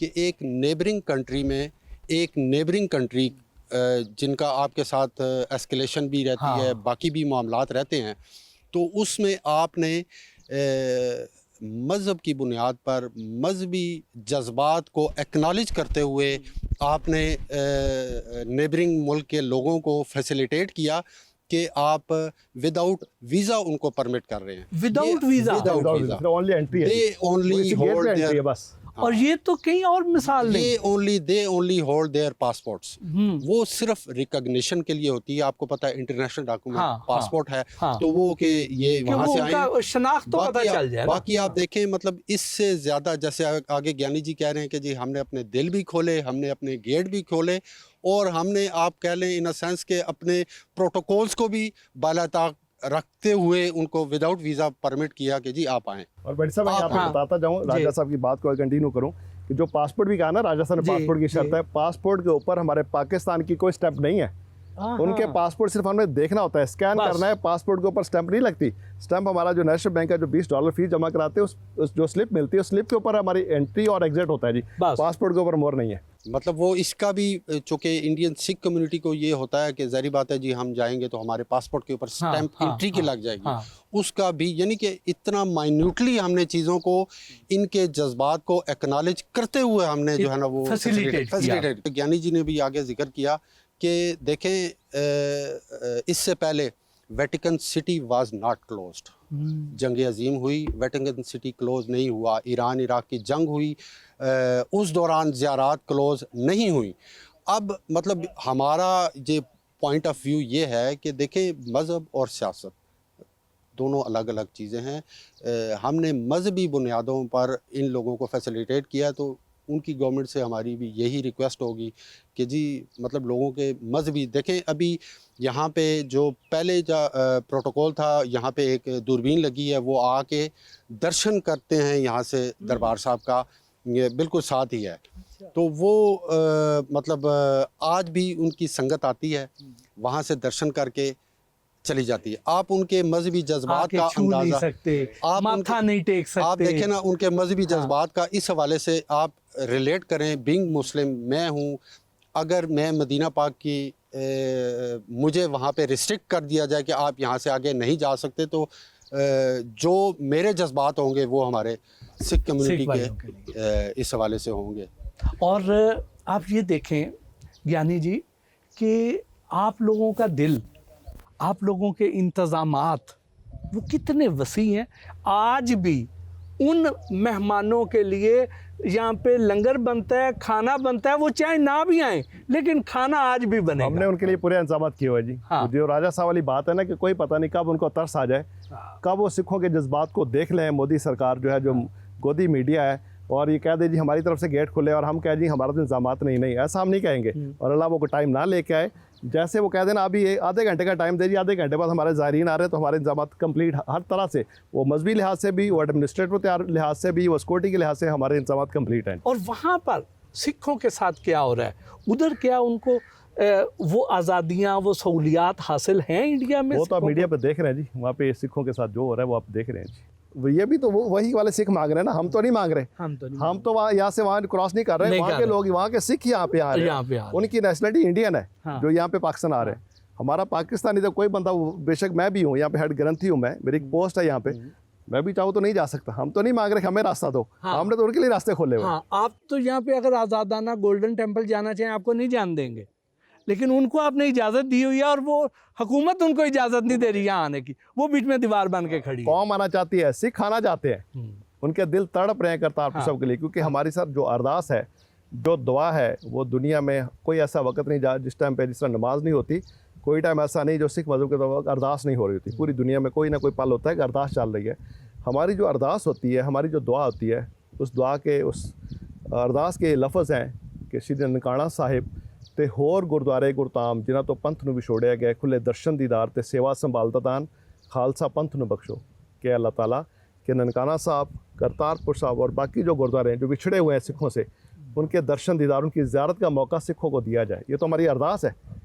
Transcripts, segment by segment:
कि एक neighbouring country जिनका आपके साथ एस्केलेशन भी रहती है, बाकी भी मामलात रहते हैं, तो उसमें आपने मज़हब की बुनियाद पर मजहबी जज्बात को एक्नॉलेज करते हुए आपने नेबरिंग मुल्क के लोगों को फैसिलिटेट किया कि आप विदाउट वीज़ा उनको परमिट कर रहे हैं। विदाउट वीज़ा ओनली एंट्री है, दे ओनली होल्ड देयर, बस। और ये तो कई और मिसाल नहीं, they only hold their passports. वो सिर्फ रिकॉग्निशन के लिए होती है। आपको पता है इंटरनेशनल डॉक्यूमेंट पासपोर्ट है, तो वो कि ये वहाँ से आए, शनाख्त तो पता चल जाए। बाकी आप देखें, मतलब इससे ज़्यादा, जैसे आगे ज्ञानी जी कह रहे हैं कि जी हमने अपने दिल भी खोले, हमने अपने गेट भी खोले, और हमने, आप कह लें इन अ सेंस के, अपने प्रोटोकॉल्स को भी बालाताक रखते हुए उनको विदाउट वीज़ा परमिट किया कि जी आप आएँ। और बड़ी साहब मैं आपको बताता जाऊँ, राजा साहब की बात को कंटिन्यू करूँ कि जो पासपोर्ट भी कहा ना, राजा साहब ने पासपोर्ट की शर्त है, पासपोर्ट के ऊपर हमारे पाकिस्तान की कोई स्टैंप नहीं है। उनके पासपोर्ट सिर्फ हमें देखना होता है, स्कैन करना है, पासपोर्ट के ऊपर स्टैंप नहीं लगती। स्टैंप हमारा जो नेशनल बैंक है, जो $20 फीस जमा कराते हैं, उस जो स्लिप मिलती है, उस स्लिप के ऊपर हमारी एंट्री और एग्जिट होता है जी, पासपोर्ट के ऊपर मोर नहीं है। मतलब वो इसका भी, चूँकि इंडियन सिख कम्युनिटी को ये होता है कि ज़ाहिर बात है जी हम जाएंगे तो हमारे पासपोर्ट के ऊपर स्टैंप एंट्री की लग जाएगी, उसका भी, यानी कि इतना माइन्यूटली हमने चीज़ों को, इनके जज्बात को एक्नॉलेज करते हुए हमने जो है ना वो फैसिलिटेट। ज्ञानी जी ने भी आगे जिक्र किया कि देखें, इससे पहले Vatican city was not closed. जंग अजीम हुई, वेटिकन सिटी क्लोज नहीं हुआ। ईरान इराक की जंग हुई, उस दौरान ज़ियारात क्लोज नहीं हुई। अब मतलब हमारा ये पॉइंट ऑफ व्यू ये है कि देखें, मज़हब और सियासत दोनों अलग अलग चीज़ें हैं। हमने मजहबी बुनियादों पर इन लोगों को फैसिलिटेट किया, तो उनकी गवर्नमेंट से हमारी भी यही रिक्वेस्ट होगी कि जी मतलब लोगों के मजहबी, देखें अभी यहाँ पे जो पहले जो प्रोटोकॉल था, यहाँ पे एक दूरबीन लगी है, वो आके दर्शन करते हैं यहाँ से दरबार साहब का, ये बिल्कुल साथ ही है। तो वो मतलब आज भी उनकी संगत आती है, वहाँ से दर्शन करके चली जाती है। आप उनके मजहबी जज्बात का अंदाजा, आप माथा नहीं टेक सकते। आप देखें ना उनके मजहबी जज्बात का, इस हवाले से आप रिलेट करें। बीइंग मुस्लिम मैं हूँ, अगर मैं मदीना पाक की मुझे वहाँ पे रिस्ट्रिक्ट कर दिया जाए कि आप यहाँ से आगे नहीं जा सकते, तो जो मेरे जज्बात होंगे वो हमारे सिख कम्युनिटी के इस हवाले से होंगे। और आप ये देखें ज्ञानी जी कि आप लोगों का दिल, आप लोगों के इंतज़ामात वो कितने वसी हैं। आज भी उन मेहमानों के लिए यहाँ पे लंगर बनता है, खाना बनता है, वो चाहे ना भी आए लेकिन खाना आज भी बनेगा। हमने उनके लिए पूरे इंतजाम किए हुए जी। जो राजा साहब वाली बात है ना कि कोई पता नहीं कब उनको तरस आ जाए, कब वो सिखों के जज्बात को देख लें। मोदी सरकार जो है, जो गोदी मीडिया है, और ये कह दे जी हमारी तरफ से गेट खुले और हम कह जी हमारा तो इंतजाम नहीं, ऐसा हम नहीं कहेंगे। और अल्लाह वो टाइम ना लेके आए, जैसे वो कह देना अभी आधे घंटे का टाइम दे जी, आधे घंटे बाद हमारे ज़ायरीन आ रहे हैं, तो हमारे इंतजाम कंप्लीट हर तरह से, वो मजहबी लिहाज से भी, वो एडमिनिस्ट्रेटिव लिहाज से भी, वो सिक्योरिटी के लिहाज से हमारे इंतजाम कंप्लीट हैं। और वहाँ पर सिखों के साथ क्या हो रहा है, उधर क्या उनको वो आज़ादियाँ, वो सहूलियात हासिल हैं इंडिया में? वो तो आप मीडिया पर देख रहे हैं जी, वहाँ पे सिखों के साथ जो हो रहा है वो आप देख रहे हैं जी। ये भी तो वो वही वाले सिख मांग रहे हैं ना, हम तो नहीं मांग रहे। हम तो वहाँ यहाँ से वहाँ क्रॉस नहीं कर रहे हैं। वहाँ के लोग, वहाँ के सिख यहाँ पे आ रहे हैं, उनकी नेशनलिटी इंडियन है, जो यहाँ पे पाकिस्तान आ रहे हैं। हमारा पाकिस्तानी तो कोई बंदा, बेशक मैं भी हूँ यहाँ पे, हेड ग्रंथी हूँ मैं, मेरी एक पोस्ट है यहाँ पे, मैं भी चाहूँ तो नहीं जा सकता। हम तो नहीं मांग रहे हमें रास्ता दो, हमने तो उनके लिए रास्ते खोले हुए। आप तो यहाँ पे अगर आज़ादाना गोल्डन टेम्पल जाना चाहें आपको नहीं जान देंगे, लेकिन उनको आपने इजाज़त दी हुई है और वो हुकूमत उनको इजाज़त नहीं दे रही यहाँ आने की, वो बीच में दीवार बन के खड़ी है। कौम आना चाहती है, सिख आना चाहते हैं, उनके दिल तड़प रहे हैं करतारपुर साहब के लिए, क्योंकि हमारी सर जो अरदास है, जो दुआ है, वो दुनिया में कोई ऐसा वक्त नहीं जा जिस टाइम पे जिस तरह नमाज नहीं होती, कोई टाइम ऐसा नहीं जो सिख मजहब के तो अरदास नहीं हो रही होती। पूरी दुनिया में कोई ना कोई पल होता है कि अरदास चल रही है। हमारी जो अरदास होती है, हमारी जो दुआ होती है, उस दुआ के, उस अरदास के लफ्ज़ हैं कि श्री ननकाना साहिब ते होर गुरुद्वारे गुरताम जिन्हां तो पंथ नूं विछोड़िया गया, खुले दर्शन दीदार ते सेवा संभालता दान, खालसा पंथ नूं बख्शो। कि अल्लाह ताला के ननकाना साहब, करतारपुर साहब और बाकी जो गुरुद्वारे हैं जो बिछड़े हुए हैं सिखों से, उनके दर्शन दीदार, उनकी ज़ियारत का मौका सिखों को दिया जाए। ये तो हमारी अरदास है,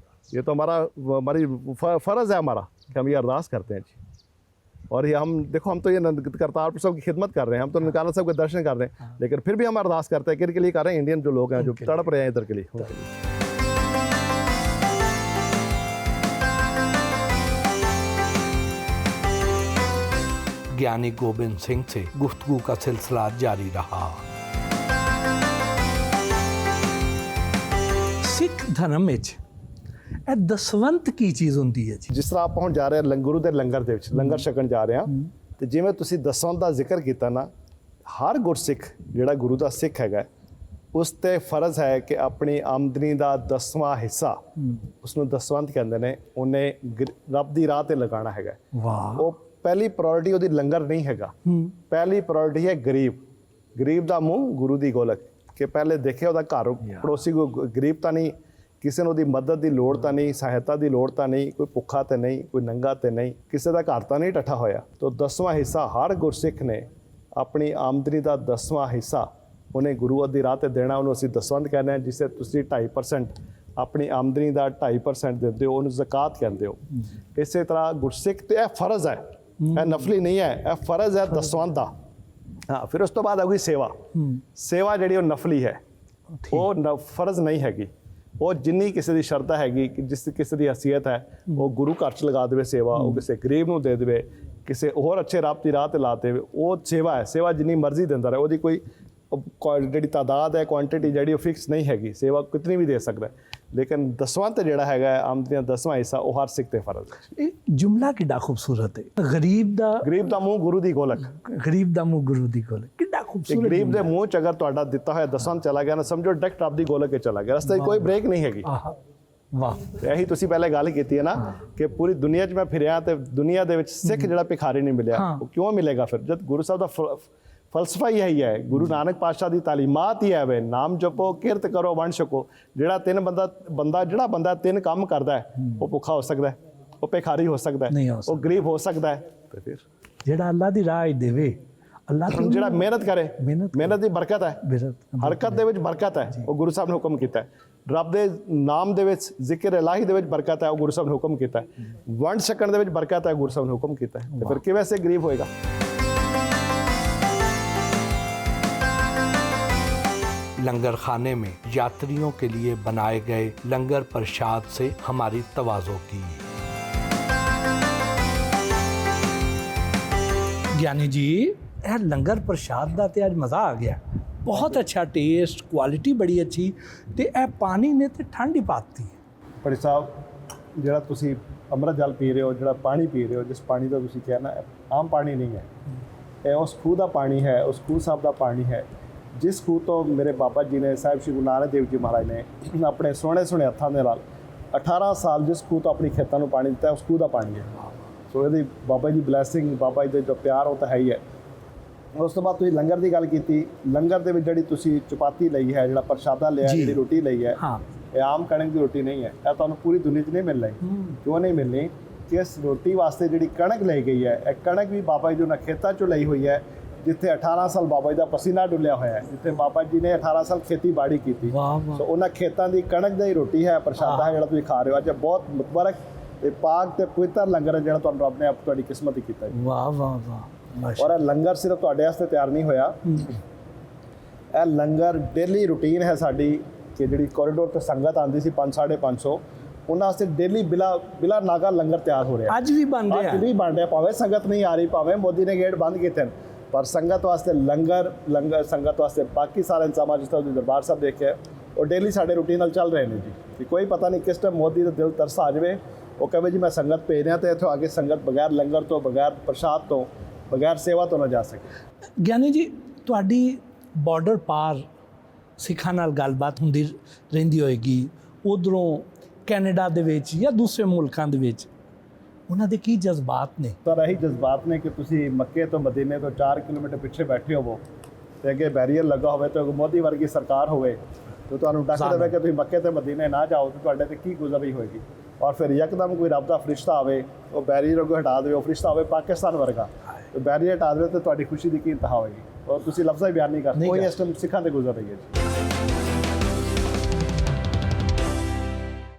ये तो हमारी फ़र्ज़ है हमारा कि हम ये अरदास करते हैं जी। और ये हम देखो, हम तो ये करतारपुर साहब की खिदमत कर रहे हैं, हम तो ननकाना साहब के दर्शन कर रहे हैं, लेकिन फिर भी हम अरदास करते हैं किनके लिए कर रहे हैं? इंडियन जो लोग हैं जो तड़प रहे हैं इधर के लिए, उनके लिए। ज्ञानी गोबिंद सिंह से गुफ्तगू का सिलसिला जारी रहा। सिख धर्म ਵਿੱਚ ਇਹ ਦਸਵੰਤ ਕੀ ਚੀਜ਼ ਹੁੰਦੀ ਹੈ ਜੀ? ਜਿਸ ਤਰ੍ਹਾਂ ਆਪਾਂ ਹੁਣ ਜਾ ਰਹੇ ਹਾਂ ਗੁਰੂ ਦੇ ਲੰਗਰ ਦੇ ਵਿੱਚ ਲੰਗਰ ਛਕਣ ਜਾ ਰਹੇ ਹਾਂ, ਤੇ ਜਿਵੇਂ ਤੁਸੀਂ ਦਸਵੰਤ ਦਾ ਜ਼ਿਕਰ ਕੀਤਾ ਨਾ, ਹਰ ਗੁਰਸਿੱਖ ਜਿਹੜਾ ਗੁਰੂ ਦਾ ਸਿੱਖ ਹੈਗਾ ਉਸ ਤੇ ਫਰਜ਼ ਹੈ ਕਿ ਆਪਣੀ ਆਮਦਨੀ ਦਾ 10ਵਾਂ ਹਿੱਸਾ, ਉਸ ਨੂੰ ਦਸਵੰਤ ਕਹਿੰਦੇ ਨੇ, ਉਹਨੇ ਰੱਬ ਦੀ ਰਾਹ ਤੇ ਲਗਾਉਣਾ ਹੈਗਾ। ਵਾਹ। ਉਹ ਪਹਿਲੀ ਪ੍ਰਾਇੋਰਟੀ ਉਹਦੀ ਲੰਗਰ ਨਹੀਂ ਹੈਗਾ, ਪਹਿਲੀ ਪ੍ਰਾਇੋਰਟੀ ਹੈ ਗਰੀਬ ਦਾ ਮੂੰਹ ਗੁਰੂ ਦੀ ਗੋਲਕ, ਕਿ ਪਹਿਲੇ ਦੇਖੇ ਉਹਦਾ ਘਰ ਪੜੋਸੀ ਕੋਈ ਗਰੀਬ ਤਾਂ ਨਹੀਂ, ਕਿਸੇ ਨੂੰ ਉਹਦੀ ਮਦਦ ਦੀ ਲੋੜ ਤਾਂ ਨਹੀਂ, ਸਹਾਇਤਾ ਦੀ ਲੋੜ ਤਾਂ ਨਹੀਂ, ਕੋਈ ਭੁੱਖਾ ਤੇ ਨਹੀਂ, ਕੋਈ ਨੰਗਾ ਤੇ ਨਹੀਂ, ਕਿਸੇ ਦਾ ਘਰ ਤਾਂ ਨਹੀਂ ਟੱਠਾ ਹੋਇਆ। ਤਾਂ 10ਵਾਂ ਹਿੱਸਾ ਹਰ ਗੁਰਸਿੱਖ ਨੇ ਆਪਣੀ ਆਮਦਨੀ ਦਾ 10ਵਾਂ ਹਿੱਸਾ ਉਹਨੇ ਗੁਰੂ ਦੀ ਰਾਹ ਤੇ ਦੇਣਾ, ਉਹਨੂੰ ਅਸੀਂ ਦਸਵੰਤ ਕਹਿੰਦੇ ਹਾਂ। ਜਿਸੇ ਤੁਸੀਂ 2.5% ਆਪਣੀ ਆਮਦਨੀ ਦਾ 2.5% ਦਿੰਦੇ ਹੋ, ਉਹਨੂੰ ਜ਼ਕਾਤ ਕਹਿੰਦੇ ਹੋ। ਇਸੇ ਤਰ੍ਹਾਂ ਗੁਰਸਿੱਖ ਤੇ ਇਹ ਫਰਜ਼ ਹੈ, ਇਹ ਨਫਲੀ ਨਹੀਂ ਹੈ, ਇਹ ਫਰਜ਼ ਹੈ ਦਸਵੰਤ ਦਾ। ਹਾਂ, ਫਿਰ ਉਸ ਤੋਂ ਬਾਅਦ ਆ ਗਈ ਸੇਵਾ। ਸੇਵਾ ਜਿਹੜੀ ਉਹ ਨਫਲੀ ਹੈ, ਉਹ ਫਰਜ਼ ਨਹੀਂ ਹੈਗੀ। ਉਹ ਜਿੰਨੀ ਕਿਸੇ ਦੀ ਸ਼ਰਧਾ ਹੈਗੀ, ਕਿ ਜਿਸ ਕਿਸੇ ਦੀ ਹੈਸੀਅਤ ਹੈ, ਉਹ ਗੁਰੂ ਘਰ 'ਚ ਲਗਾ ਦੇਵੇ ਸੇਵਾ, ਉਹ ਕਿਸੇ ਗਰੀਬ ਨੂੰ ਦੇ ਦੇਵੇ, ਕਿਸੇ ਹੋਰ ਅੱਛੇ ਰੱਬ ਦੀ ਰਾਹ ਤੇ ਲਾ ਦੇਵੇ, ਉਹ ਸੇਵਾ ਹੈ। ਸੇਵਾ ਜਿੰਨੀ ਮਰਜ਼ੀ ਦਿੰਦਾ ਰਹੇ, ਉਹਦੀ ਕੋਈ ਜਿਹੜੀ ਤਾਦਾਦ ਹੈ, ਕੁਆਂਟੀਟੀ ਜਿਹੜੀ ਉਹ ਫਿਕਸ ਨਹੀਂ ਹੈਗੀ, ਸੇਵਾ ਕਿਤਨੀ ਵੀ ਦੇ ਸਕਦਾ। ਲੇਕਿਨ ਦਸਵੰਤ ਜਿਹੜਾ ਹੈਗਾ ਆਮਦਨੀ ਦਾ 10ਵਾਂ ਹਿੱਸਾ, ਉਹ ਹਰ ਸਿੱਖ ਤੇ ਫਰਜ਼ ਹੈ। ਇਹ ਜੁਮਲਾ ਕਿੱਡਾ ਖੂਬਸੂਰਤ ਹੈ। ਗਰੀਬ ਦਾ ਮੂੰਹ ਗੁਰੂ ਦੀ ਗੋਲਕ, ਗਰੀਬ ਦਾ ਮੂੰਹ ਗੁਰੂ ਦੀ ਗੋਲਕ, ਕਿੱਡਾ ਖੂਬਸੂਰਤ। ਗਰੀਬ ਦੇ ਮੂੰਹ 'ਚ ਅਗਰ ਤੁਹਾਡਾ ਦਿੱਤਾ ਹੋਇਆ ਦਸਵੰਤ ਚਲਾ ਗਿਆ ਨਾ, ਸਮਝੋ ਡਾਇਰੈਕਟ ਰੱਬ ਦੀ ਗੋਲਕ 'ਚ ਚਲਾ ਗਿਆ, ਰਸਤੇ 'ਚ ਕੋਈ ਬ੍ਰੇਕ ਨਹੀਂ ਹੈਗੀ। ਵਾਹ। ਇਹੀ ਤੁਸੀਂ ਪਹਿਲੇ ਗੱਲ ਕੀਤੀ ਹੈ ਨਾ ਕਿ ਪੂਰੀ ਦੁਨੀਆ 'ਚ ਮੈਂ ਫਿਰਿਆ ਤੇ ਦੁਨੀਆ ਦੇ ਵਿੱਚ ਸਿੱਖ ਜਿਹੜਾ ਭਿਖਾਰੀ ਨਹੀਂ ਮਿਲਿਆ। ਉਹ ਕਿਉਂ ਮਿਲੇਗਾ ਫਿਰ, ਜਦ ਗੁਰੂ ਸਾਹਿਬ ਦਾ ਫਲਸਫਾ ਹੀ ਇਹੀ ਹੈ, ਗੁਰੂ ਨਾਨਕ ਪਾਤਸ਼ਾਹ ਦੀ ਤਾਲੀਮਾਤ ਹੀ ਹੈ ਵੇ, ਨਾਮ ਜਪੋ, ਕਿਰਤ ਕਰੋ, ਵੰਡ ਛਕੋ। ਜਿਹੜਾ ਜਿਹੜਾ ਬੰਦਾ 3 ਕੰਮ ਕਰਦਾ ਹੈ, ਉਹ ਭੁੱਖਾ ਹੋ ਸਕਦਾ ਹੈ, ਉਹ ਭਿਖਾਰੀ ਹੋ ਸਕਦਾ ਹੈ, ਉਹ ਗਰੀਬ ਹੋ ਸਕਦਾ ਹੈ। ਤੇ ਫਿਰ ਜਿਹੜਾ ਅੱਲਾਹ ਦੀ ਰਾਹ ਦੇਵੇ, ਅੱਲਾਹ ਜਿਹੜਾ ਮਿਹਨਤ ਕਰੇ, ਮਿਹਨਤ ਦੀ ਬਰਕਤ ਹੈ, ਹਰਕਤ ਦੇ ਵਿੱਚ ਬਰਕਤ ਹੈ, ਉਹ ਗੁਰੂ ਸਾਹਿਬ ਨੇ ਹੁਕਮ ਕੀਤਾ ਹੈ। ਰੱਬ ਦੇ ਨਾਮ ਦੇ ਵਿੱਚ, ਜ਼ਿਕਰ ਇਲਾਹੀ ਦੇ ਵਿੱਚ ਬਰਕਤ ਹੈ, ਉਹ ਗੁਰੂ ਸਾਹਿਬ ਨੇ ਹੁਕਮ ਕੀਤਾ ਹੈ। ਵੰਡ ਛਕਣ ਦੇ ਵਿੱਚ ਬਰਕਤ ਹੈ, ਗੁਰੂ ਸਾਹਿਬ ਨੇ ਹੁਕਮ ਕੀਤਾ ਹੈ। ਤੇ ਫਿਰ ਕਿਵੇਂ ਸੇ ਗਰੀਬ ਹੋਏਗਾ? लंगर खाने में यात्रियों के लिए बनाए गए लंगर प्रसाद से हमारी तवाज़ो की। ज्ञानी जी, यह लंगर प्रसाद का तो आज मज़ा आ गया, बहुत अच्छा टेस्ट, क्वालिटी बड़ी अच्छी, तो यह पानी ने तो ठंड ही पाती है। ਭਾਈ ਸਾਹਿਬ, ਜਿਹੜਾ ਤੁਸੀਂ ਅੰਮ੍ਰਿਤ ਜਲ ਪੀ ਰਹੇ ਹੋ, ਜਿਹੜਾ ਪਾਣੀ ਪੀ ਰਹੇ ਹੋ, ਜਿਸ ਪਾਣੀ ਦਾ ਤੁਸੀਂ ਕਿਹਾ ਨਾ, ਆਮ ਪਾਣੀ ਨਹੀਂ ਹੈ, ਇਹ ਉਸ ਖੂਹ ਦਾ ਪਾਣੀ ਹੈ, ਉਸ ਖੂਹ ਸਾਹਿਬ ਦਾ ਪਾਣੀ ਹੈ, ਜਿਸ ਖੂਹ ਤੋਂ ਮੇਰੇ ਬਾਬਾ ਜੀ ਨੇ, ਸਾਹਿਬ ਸ਼੍ਰੀ ਗੁਰੂ ਨਾਨਕ ਦੇਵ ਜੀ ਮਹਾਰਾਜ ਨੇ ਆਪਣੇ ਸੋਹਣੇ ਹੱਥਾਂ ਦੇ ਨਾਲ 18 ਸਾਲ ਜਿਸ ਖੂਹ ਤੋਂ ਆਪਣੀ ਖੇਤਾਂ ਨੂੰ ਪਾਣੀ ਦਿੱਤਾ, ਉਸ ਖੂਹ ਦਾ ਪਾਣੀ ਹੈ। ਸੋ ਇਹਦੀ ਬਾਬਾ ਜੀ ਬਲੈਸਿੰਗ, ਬਾਬਾ ਜੀ ਦਾ ਜੋ ਪਿਆਰ, ਉਹ ਤਾਂ ਹੈ ਹੀ ਹੈ। ਉਸ ਤੋਂ ਬਾਅਦ ਤੁਸੀਂ ਲੰਗਰ ਦੀ ਗੱਲ ਕੀਤੀ। ਲੰਗਰ ਦੇ ਵਿੱਚ ਜਿਹੜੀ ਤੁਸੀਂ ਚਪਾਤੀ ਲਈ ਹੈ, ਜਿਹੜਾ ਪ੍ਰਸ਼ਾਦਾ ਲਿਆ, ਜਿਹੜੀ ਰੋਟੀ ਲਈ ਹੈ, ਇਹ ਆਮ ਕਣਕ ਦੀ ਰੋਟੀ ਨਹੀਂ ਹੈ। ਇਹ ਤੁਹਾਨੂੰ ਪੂਰੀ ਦੁਨੀਆ 'ਚ ਨਹੀਂ ਮਿਲ ਰਹੀ। ਕਿਉਂ ਨਹੀਂ ਮਿਲਣੀ? ਕਿ ਇਸ ਰੋਟੀ ਵਾਸਤੇ ਜਿਹੜੀ ਕਣਕ ਲਈ ਗਈ ਹੈ, ਇਹ ਕਣਕ ਵੀ ਬਾਬਾ ਜੀ ਉਹਨਾਂ ਖੇਤਾਂ 'ਚੋਂ ਲਈ ਹੋਈ ਹੈ, ਜਿੱਥੇ 18 ਸਾਲ ਬਾਬਾ ਜੀ ਦਾ ਪਸੀਨਾ ਡੁੱਲਿਆ ਹੋਇਆ ਹੈ, ਜਿੱਥੇ ਬਾਬਾ ਜੀ ਨੇ 18 ਸਾਲ ਖੇਤੀਬਾੜੀ ਕੀਤੀ। ਸੋ ਉਹਨਾਂ ਖੇਤਾਂ ਦੀ ਕਣਕ ਦੀ ਰੋਟੀ ਹੈ, ਪ੍ਰਸ਼ਾਦਾ ਹੈ, ਜਿਹੜਾ ਤੁਸੀਂ ਖਾ ਰਹੇ ਹੋ ਅੱਜ। ਬਹੁਤ ਮੁਬਾਰਕ ਤੇ ਪਾਕ ਤੇ ਪਵਿੱਤਰ ਲੰਗਰ ਹੈ, ਜਿਹੜਾ ਤੁਹਾਨੂੰ ਰੱਬ ਨੇ ਤੁਹਾਡੀ ਕਿਸਮਤ ਹੀ ਕੀਤਾ। ਵਾਹ ਵਾਹ ਵਾਹ। ਔਰ ਇਹ ਲੰਗਰ ਸਿਰਫ ਤੁਹਾਡੇ ਵਾਸਤੇ ਤਿਆਰ ਨਹੀਂ ਹੋਇਆ, ਇਹ ਲੰਗਰ ਡੇਲੀ ਰੂਟੀਨ ਹੈ ਸਾਡੀ, ਕਿ ਜਿਹੜੀ ਕੋਰੀਡੋਰ ਤੇ ਸੰਗਤ ਆਉਂਦੀ ਸੀ 500-550, ਉਹਨਾਂ ਵਾਸਤੇ ਡੇਲੀ ਬਿਲਾ ਨਾਗਾ ਲੰਗਰ ਤਿਆਰ ਹੋ ਰਿਹਾ। ਅੱਜ ਵੀ ਬਣ ਰਿਹਾ, ਭਾਵੇਂ ਸੰਗਤ ਨਹੀਂ ਆ ਰਹੀ, ਭਾਵੇਂ ਮੋਦੀ ਨੇ ਗੇਟ ਬੰਦ ਕੀਤੇ ਨੇ, ਪਰ ਸੰਗਤ ਵਾਸਤੇ ਲੰਗਰ ਸੰਗਤ ਵਾਸਤੇ ਬਾਕੀ ਸਾਰੇ ਇੰਤਜ਼ਾਮਾਂ, ਜਿਸ ਤਰ੍ਹਾਂ ਤੁਸੀਂ ਦਰਬਾਰ ਸਾਹਿਬ ਦੇਖਿਆ, ਉਹ ਡੇਲੀ ਸਾਡੇ ਰੂਟੀਨ ਨਾਲ ਚੱਲ ਰਹੇ ਨੇ ਜੀ। ਕਿ ਕੋਈ ਪਤਾ ਨਹੀਂ ਕਿਸ ਟਾਈਮ ਮੋਦੀ ਦਾ ਦਿਲ ਤਰਸ ਆ ਜਾਵੇ, ਉਹ ਕਹੇ ਜੀ ਮੈਂ ਸੰਗਤ ਭੇਜ ਰਿਹਾ, ਤੇ ਇੱਥੋਂ ਆ ਕੇ ਸੰਗਤ ਬਗੈਰ ਲੰਗਰ ਤੋਂ, ਬਗੈਰ ਪ੍ਰਸ਼ਾਦ ਤੋਂ, ਬਗੈਰ ਸੇਵਾ ਤੋਂ ਨਾ ਜਾ ਸਕੇ। ਗਿਆਨੀ ਜੀ, ਤੁਹਾਡੀ ਬਾਰਡਰ ਪਾਰ ਸਿੱਖਾਂ ਨਾਲ ਗੱਲਬਾਤ ਹੁੰਦੀ ਰਹਿੰਦੀ ਹੋਏਗੀ, ਉੱਧਰੋਂ ਕੈਨੇਡਾ ਦੇ ਵਿੱਚ ਜਾਂ ਦੂਸਰੇ ਮੁਲਕਾਂ ਦੇ ਵਿੱਚ, ਉਹਨਾਂ ਦੇ ਕੀ ਜਜ਼ਬਾਤ ਨੇ? ਤਾਂ ਇਹੀ ਜਜ਼ਬਾਤ ਨੇ ਕਿ ਤੁਸੀਂ ਮੱਕੇ ਤੋਂ ਮਦੀਨੇ ਤੋਂ 4 ਕਿਲੋਮੀਟਰ ਪਿੱਛੇ ਬੈਠੇ ਹੋਵੋ, ਤੇ ਅੱਗੇ ਬੈਰੀਅਰ ਲੱਗਾ ਹੋਵੇ, ਤੇ ਮੋਦੀ ਵਰਗੀ ਸਰਕਾਰ ਹੋਵੇ, ਤੇ ਤੁਹਾਨੂੰ ਡੱਕ ਦੇਵੇ ਕਿ ਤੁਸੀਂ ਮੱਕੇ ਤੇ ਮਦੀਨੇ ਨਾ ਜਾਓ, ਤੇ ਤੁਹਾਡੇ ਤੇ ਕੀ ਗੁਜ਼ਰ ਰਹੀ ਹੋਏਗੀ। ਔਰ ਫਿਰ ਯਕਦਮ ਕੋਈ ਰੱਬ ਦਾ ਫਰਿਸ਼ਤਾ ਆਵੇ, ਉਹ ਬੈਰੀਅਰ ਅੱਗੇ ਹਟਾ ਦੇਵੇ, ਉਹ ਫਰਿਸ਼ਤਾ ਹੋਵੇ ਪਾਕਿਸਤਾਨ ਵਰਗਾ, ਤੇ ਬੈਰੀਅਰ ਹਟਾ ਦੇਵੇ, ਤੇ ਤੁਹਾਡੀ ਖੁਸ਼ੀ ਦੀ ਕੀ ਇੰਤਹਾ ਹੋਏਗੀ। ਔਰ ਤੁਸੀਂ ਲਫ਼ਜ਼ਾਂ ਹੀ ਬਿਆਨ ਨਹੀਂ ਕਰ ਸਕਦੇ। ਕੋਈ ਇਸ ਟਾਈਮ ਸਿੱਖਾਂ ਤੇ ਗੁਜ਼ਰ ਰਹੀ ਹੈ ਜੀ।